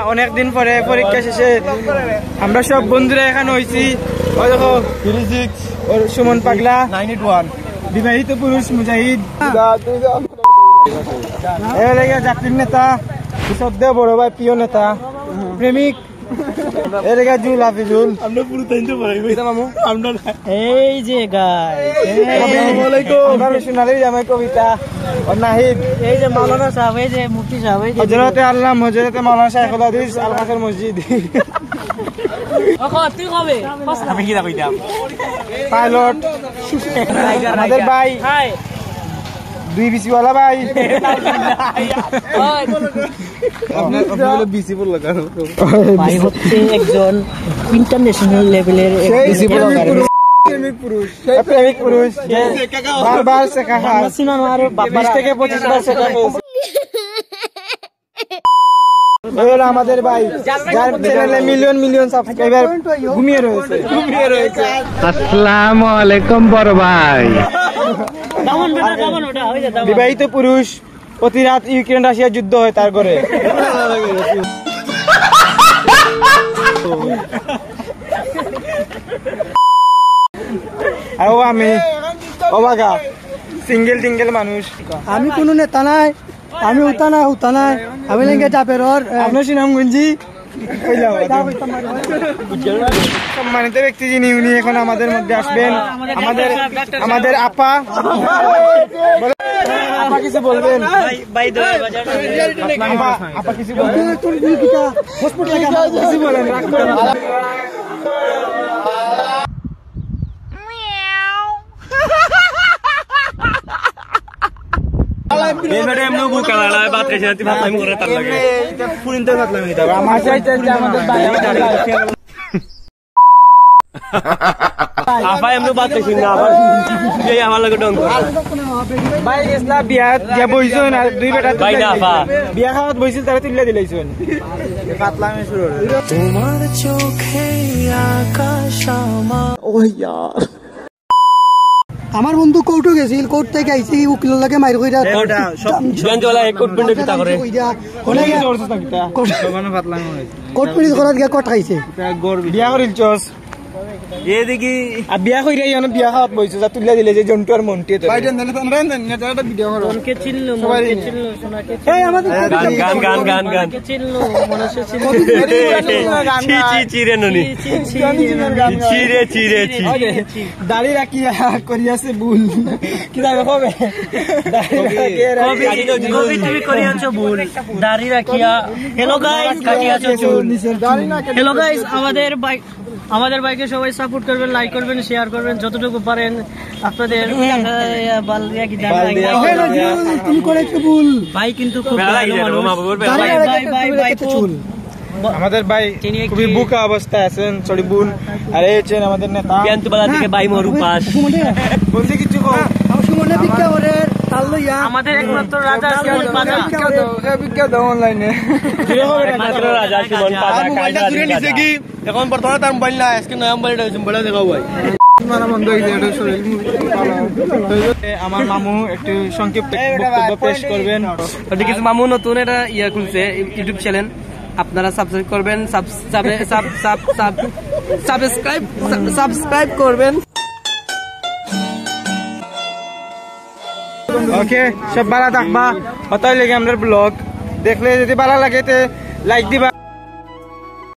অনেকদিন পরে পরীক্ষা শেষে আমরা সব বন্ধুরা এখানে হয়েছি। ওই দেখো ওর সুমন পাগলা 981 বিবাহিত পুরুষ মুজাহিদ জাতির নেতা শ্রদ্ধেয় বড় ভাই প্রিয় নেতা প্রেমিক এলাকা জুল হাফিজুল এই যে সোনালী জামাই কবিতা নাহিদ এই যে মাওলানা সাহেব এই যে মুফতি সাহেব হযরতে আল্লাহ হযরতে মাওলানা শাইখুল হাদিস আল কাসর মসজিদ আমি কি কইতাম পাইলট আমাদের ভাই দুই বিসিওয়ালা ভাই ভাই হচ্ছে একজন ইন্টারন্যাশনাল লেভেলের প্রেমিক পুরুষ বারবার শেখা থেকে 25 বার শেখা আমাদের ভাই যার চ্যানেলে মিলিয়ন সাবস্ক্রাইবার ঘুমিয়ে রয়েছে। আসসালামু আলাইকুম বড় ভাই। বিবাহিত পুরুষ প্রতি রাত ইউক্রেন রাশিয়া যুদ্ধ হয় তার ঘরে। আর আমি অবাগা সিঙ্গেল মানুষ। আমি কোনো নেতা নাই, আমি উতা নাই আমি লেগে চাপের আপনার সুনাম গুঞ্জি সম্মানিত ব্যক্তি যিনি উনি এখন আমাদের মধ্যে আসবেন। আমাদের আপা কিছু বলবেন? আপা কিছু বলেন। বিয়া খাওয়াত বইছিল তারা তুলে দিলাইছেন। তোমার চোখে আমার বন্ধু কোর্টও গেছিল, কোর্ট থেকে আইসি উকিলের লাগে মাইর কইরা কোর্ট পুলিশ করাত গিয়া কোর্ট খাইছে। বিয়া করিল চস এদিকে বিয়া কইরা ইয়ানো বিয়া খাওয়াত বইছে যা তুলে দিলে যে জন্টু আর মন্টি তো ভাই দেন একটা ভিডিও করো মনকে চিনলো সোনাকে এই আমাদের গান চিনলো মনসে চিনলো চিরে ননি চিরে দাড়ি রাখিয়া করিয়াছে ভুল কি দাবে হবে কবি তুমি করিয়াছো ভুল দাড়ি রাখিয়া। হ্যালো গাইস কাটিয়াছো চুল। হ্যালো গাইস আমাদের বাইকে সবাই সাপোর্ট করবেন, লাইক করবেন, শেয়ার করবেন যতটুকু পারেন। আপনাদের তুমি করেছো ভুল ভাই কিন্তু খুব আমাদের ভাই খুবই বুকা অবস্থায় আছেন। সরি বোন আর এই হচ্ছেন আমাদের নেতা থেকে ভাই মরু পাস বলছি কিছু আমাদের একমাত্র রাজা অনলাইনে এখন বর্তমানে তার মোবাইল না আজকে নয়া মোবাইল মোবাইল দেখাও ভাই আমার মামু একটু সংক্ষিপ্ত বক্তব্য পেশ করবেন। কিছু মামু নতুন একটা ইয়া খুলছে ইউটিউব চ্যানেল, আপনারা সাবস্ক্রাইব করবেন, সাবস্ক্রাইব করবেন। ওকে সব ভালো থাকবা। হতাই লেগে আমাদের ব্লগ দেখলে যদি ভালো লাগে লাইক দিবা।